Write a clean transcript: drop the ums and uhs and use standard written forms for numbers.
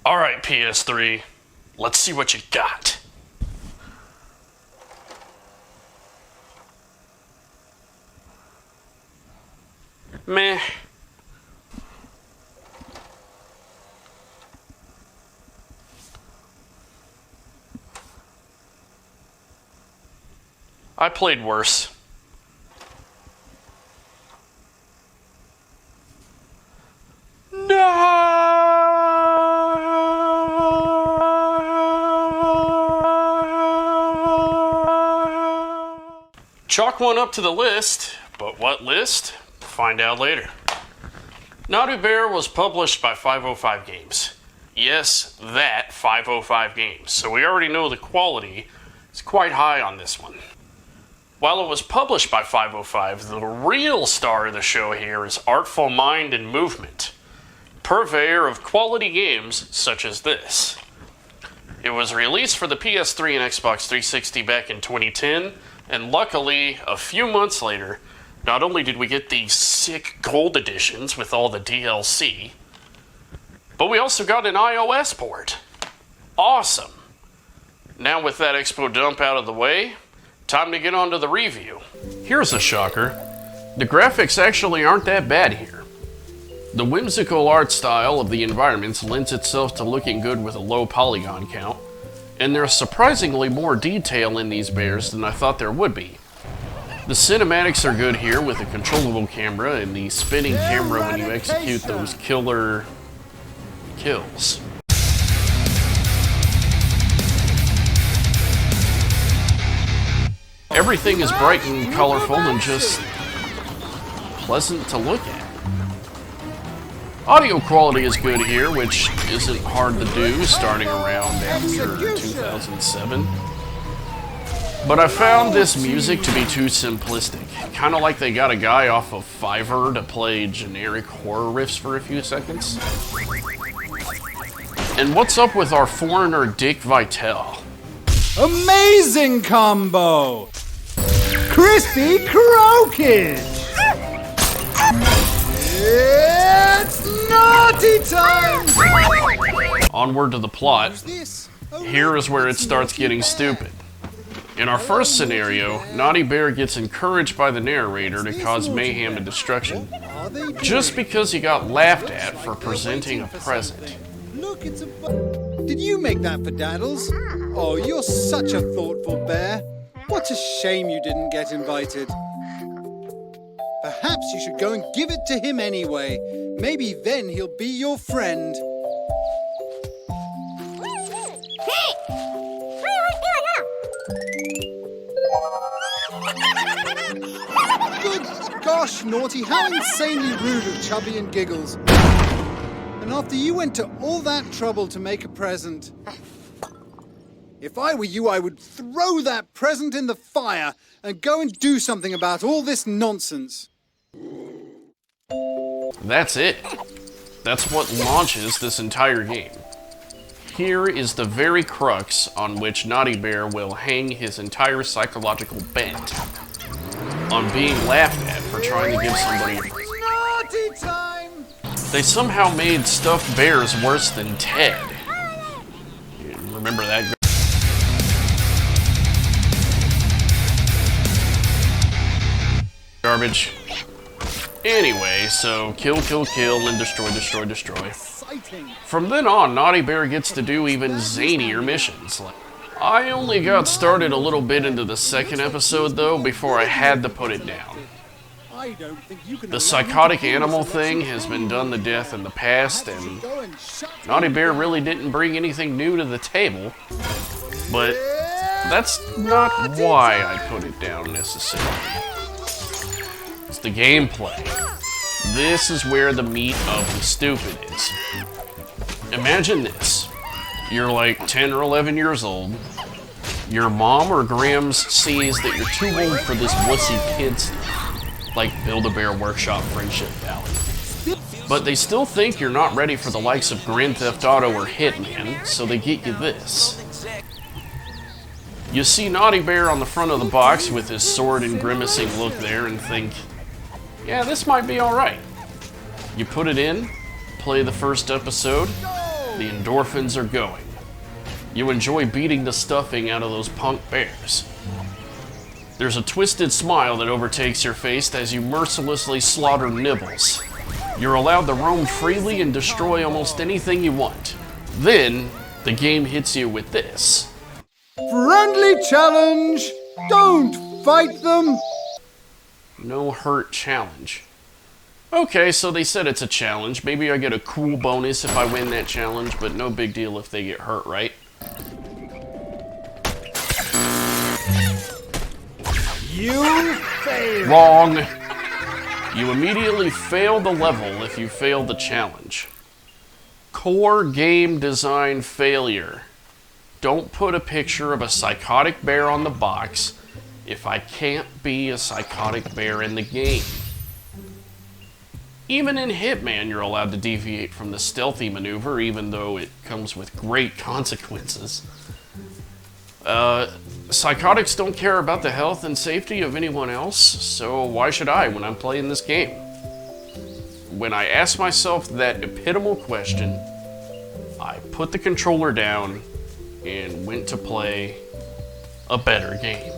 Alright, PS3, let's see what you got. Meh. I played worse. Chalk one up to the list, but what list? Find out later. Naughty Bear was published by 505 Games. Yes, that 505 Games. So we already know the quality is quite high on this one. While it was published by 505, the real star of the show here is Artful Mind and Movement, purveyor of quality games such as this. It was released for the PS3 and Xbox 360 back in 2010, and luckily, a few months later, not only did we get these sick gold editions with all the DLC, but we also got an iOS port. Awesome! Now with that expo dump out of the way, time to get on to the review. Here's a shocker. The graphics actually aren't that bad here. The whimsical art style of the environments lends itself to looking good with a low polygon count, and there's surprisingly more detail in these bears than I thought there would be. The cinematics are good here with a controllable camera and the spinning camera when you execute those killer kills. Everything is bright and colorful and just pleasant to look at. Audio quality is good here, which isn't hard to do starting around after 2007. But I found this music to be too simplistic. Kind of like they got a guy off of Fiverr to play generic horror riffs for a few seconds. And what's up with our foreigner Dick Vitale? Amazing combo! Crispy Croakage! It's naughty time! Onward to the plot. Here is where it starts getting stupid. In our first scenario, Naughty Bear gets encouraged by the narrator to cause mayhem and destruction, just because he got laughed at for presenting a present. Look, it's a... Did you make that for Daddles? Oh, you're such a thoughtful bear. What a shame you didn't get invited. Perhaps you should go and give it to him anyway. Maybe then he'll be your friend. Good gosh, Naughty, how insanely rude of Chubby and Giggles. And after you went to all that trouble to make a present. If I were you, I would throw that present in the fire and go and do something about all this nonsense. That's it. That's what launches this entire game. Here is the very crux on which Naughty Bear will hang his entire psychological bent. On being laughed at for trying to give somebody a present. Naughty time! They somehow made stuffed bears worse than Ted. You remember that? Garbage. Anyway, so kill, kill, kill, and destroy, destroy, destroy. From then on, Naughty Bear gets to do even zanier missions. I only got started a little bit into the second episode, though, before I had to put it down. The psychotic animal thing has been done to death in the past, and Naughty Bear really didn't bring anything new to the table. But that's not why I put it down necessarily. It's the gameplay. This is where the meat of the stupid is. Imagine this. You're like 10 or 11 years old. Your mom or Grams sees that you're too old for this wussy kid stuff, like Build-A-Bear Workshop Friendship Valley. But they still think you're not ready for the likes of Grand Theft Auto or Hitman, so they get you this. You see Naughty Bear on the front of the box with his sword and grimacing look there and think, yeah, this might be alright. You put it in, play the first episode, The endorphins are going. You enjoy beating the stuffing out of those punk bears. There's a twisted smile that overtakes your face as you mercilessly slaughter nibbles. You're allowed to roam freely and destroy almost anything you want. Then, the game hits you with this. Friendly challenge! Don't fight them! No hurt challenge. Okay, so they said it's a challenge. Maybe I get a cool bonus if I win that challenge, but no big deal if they get hurt, right? You fail! Wrong! You immediately fail the level if you fail the challenge. Core game design failure. Don't put a picture of a psychotic bear on the box if I can't be a psychotic bear in the game. Even in Hitman, you're allowed to deviate from the stealthy maneuver, even though it comes with great consequences. Psychotics don't care about the health and safety of anyone else, so why should I when I'm playing this game? When I ask myself that epitomal question, I put the controller down and went to play a better game.